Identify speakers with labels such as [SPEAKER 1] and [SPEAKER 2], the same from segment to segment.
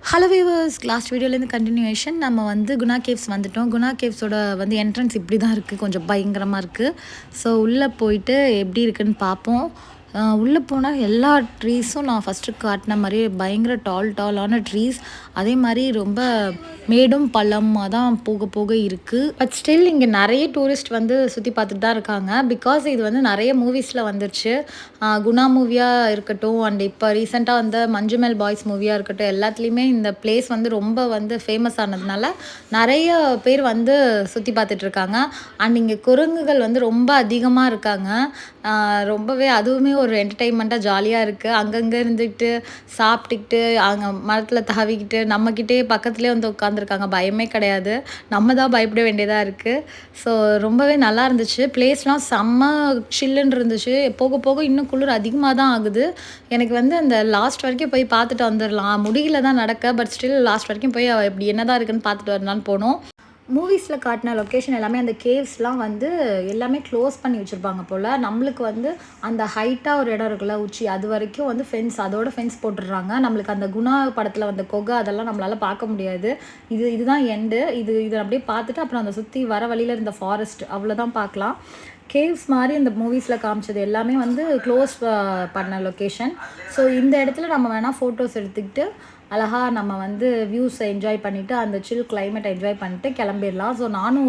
[SPEAKER 1] Hello viewers, last வீடியோலேருந்து continuation நம்ம வந்து Guna caves வந்துட்டோம். குணா கேவ்ஸோட வந்து என்ட்ரன்ஸ் இப்படி தான் இருக்குது, கொஞ்சம் பயங்கரமாக இருக்குது. ஸோ உள்ளே போயிட்டு எப்படி இருக்குன்னு பார்ப்போம். உள்ளே போனால் எல்லா ட்ரீஸும் நான் ஃபஸ்ட்டு காட்டின மாதிரியே பயங்கர டாலான ட்ரீஸ். அதே மாதிரி ரொம்ப மேடும் பள்ளமாக தான் போக போக இருக்குது. பட் ஸ்டில் இங்கே நிறைய டூரிஸ்ட் வந்து சுற்றி பார்த்துட்டு தான் இருக்காங்க. பிகாஸ் இது வந்து நிறைய மூவிஸில் வந்துருச்சு. குணா மூவியாக இருக்கட்டும், அண்ட் இப்போ ரீசெண்டாக வந்த மஞ்சுமெல் பாய்ஸ் மூவியாக இருக்கட்டும், எல்லாத்துலேயுமே இந்த பிளேஸ் வந்து ரொம்ப வந்து ஃபேமஸ் ஆனதுனால நிறைய பேர் வந்து சுற்றி பார்த்துட்ருக்காங்க. அண்ட் இங்கே குரங்குகள் வந்து ரொம்ப அதிகமாக இருக்காங்க. ரொம்பவே அதுவுமே ஒரு என்டர்டெயின்மெண்ட்டாக ஜாலியாக இருக்குது. அங்கங்கே இருந்துக்கிட்டு சாப்பிட்டுக்கிட்டு அங்கே மரத்தில் தாவிக்கிட்டு நம்மக்கிட்டே பக்கத்துலேயே வந்து உட்காந்துருக்காங்க. பயமே கிடையாது, நம்ம தான் பயப்பட வேண்டியதாக இருக்குது. ஸோ ரொம்பவே நல்லா இருந்துச்சு. பிளேஸ்லாம் செம்ம சில்லுன்னு இருந்துச்சு. போக போக இன்னும் குளிர் அதிகமாக தான் ஆகுது. எனக்கு வந்து அந்த லாஸ்ட் வரைக்கும் போய் பார்த்துட்டு வந்துடலாம் முடியல தான் நடக்க. பட் ஸ்டில் லாஸ்ட் வரைக்கும் போய் இப்படி என்ன தான் இருக்குன்னு பார்த்துட்டு வரலான்னு போனோம். மூவிஸில் காட்டின லொக்கேஷன் எல்லாமே அந்த கேவ்ஸ்லாம் வந்து எல்லாமே க்ளோஸ் பண்ணி வச்சுருப்பாங்க போல். நம்மளுக்கு வந்து அந்த ஹைட்டாக ஒரு இடம் இருக்குல்ல, உச்சி, அது வரைக்கும் வந்து அதோட ஃபென்ஸ் போட்டுடுறாங்க. நம்மளுக்கு அந்த குணா படத்தில் வந்த கொகை அதெல்லாம் நம்மளால் பார்க்க முடியாது. இதுதான் எண்டு. இதை அப்படியே பார்த்துட்டு அப்புறம் அந்த சுற்றி வர வழியில் இருந்த ஃபாரஸ்ட் அவ்வளோதான் பார்க்கலாம். கேவ்ஸ் மாதிரி இந்த மூவிஸில் காமிச்சது எல்லாமே வந்து க்ளோஸ் பண்ண லொக்கேஷன். ஸோ இந்த இடத்துல நம்ம வேணால் ஃபோட்டோஸ் எடுத்துக்கிட்டு அழகாக நம்ம வந்து வியூஸை என்ஜாய் பண்ணிவிட்டு அந்த சில் கிளைமேட் என்ஜாய் பண்ணிட்டு கிளம்பிடலாம். ஸோ நானும்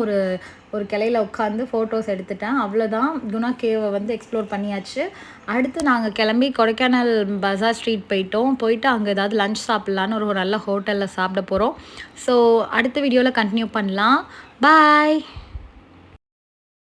[SPEAKER 1] ஒரு கிளையில் உட்காந்து ஃபோட்டோஸ் எடுத்துட்டேன். அவ்வளோதான், குணா கேவை வந்து எக்ஸ்ப்ளோர் பண்ணியாச்சு. அடுத்து நாங்கள் கிளம்பி கொடைக்கானல் பஜார் ஸ்ட்ரீட் போயிட்டு அங்கே ஏதாவது லஞ்ச் சாப்பிட்லான்னு ஒரு நல்ல ஹோட்டலில் சாப்பிட போகிறோம். ஸோ அடுத்த வீடியோவில் கண்டினியூ பண்ணலாம். பாய்.